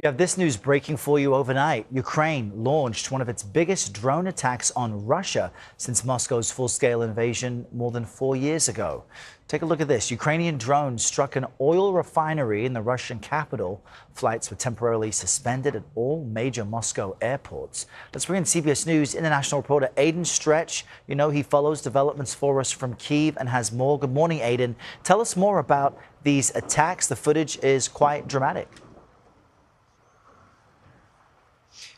We have this news breaking for you overnight. Ukraine launched one of its biggest drone attacks on Russia since Moscow's full-scale invasion more than 4 years ago. Take a look at this. Ukrainian drones struck an oil refinery in the Russian capital. Flights were temporarily suspended at all major Moscow airports. Let's bring in CBS News international reporter Aidan Stretch. You know he follows developments for us from Kyiv and has more. Good morning, Aidan. Tell us more about these attacks. The footage is quite dramatic.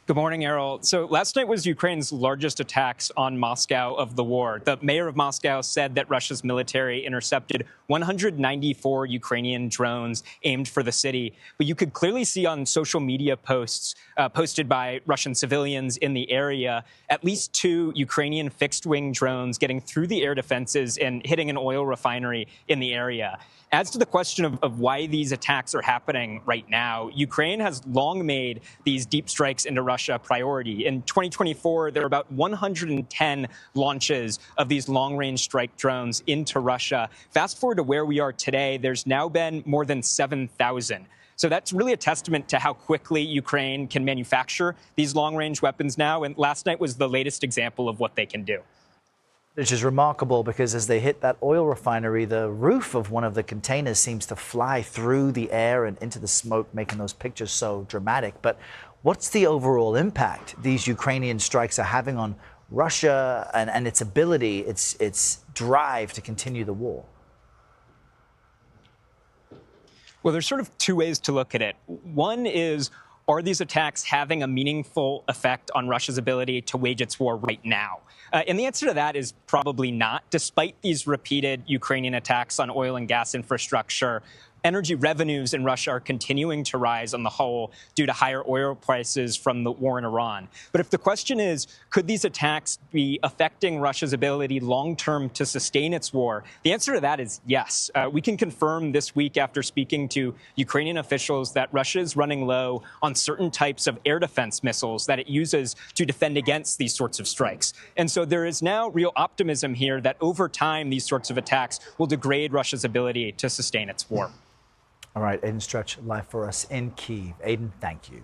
Good morning, Errol. So last night was Ukraine's largest attacks on Moscow of the war. The mayor of Moscow said that Russia's military intercepted 194 Ukrainian drones aimed for the city. But you could clearly see on social media posts posted by Russian civilians in the area, at least 2 Ukrainian fixed-wing drones getting through the air defenses and hitting an oil refinery in the area. As to the question of why these attacks are happening right now, Ukraine has long made these deep strikes into Russia a priority. In 2024, there were about 110 launches of these long-range strike drones into Russia. Fast forward to where we are today, there's now been more than 7,000. So that's really a testament to how quickly Ukraine can manufacture these long-range weapons now. And last night was the latest example of what they can do. Which is remarkable because as they hit that oil refinery, the roof of one of the containers seems to fly through the air and into the smoke, making those pictures so dramatic. But what's the overall impact these Ukrainian strikes are having on Russia and its ability, its drive to continue the war? Well, there's sort of 2 ways to look at it. One is, are these attacks having a meaningful effect on Russia's ability to wage its war right now? And the answer to that is probably not. Despite these repeated Ukrainian attacks on oil and gas infrastructure, energy revenues in Russia are continuing to rise on the whole due to higher oil prices from the war in Iran. But if the question is, could these attacks be affecting Russia's ability long-term to sustain its war? The answer to that is yes. We can confirm this week after speaking to Ukrainian officials that Russia is running low on certain types of air defense missiles that it uses to defend against these sorts of strikes. And so there is now real optimism here that over time, these sorts of attacks will degrade Russia's ability to sustain its war. All right, Aidan Stretch live for us in Kyiv. Aidan, thank you.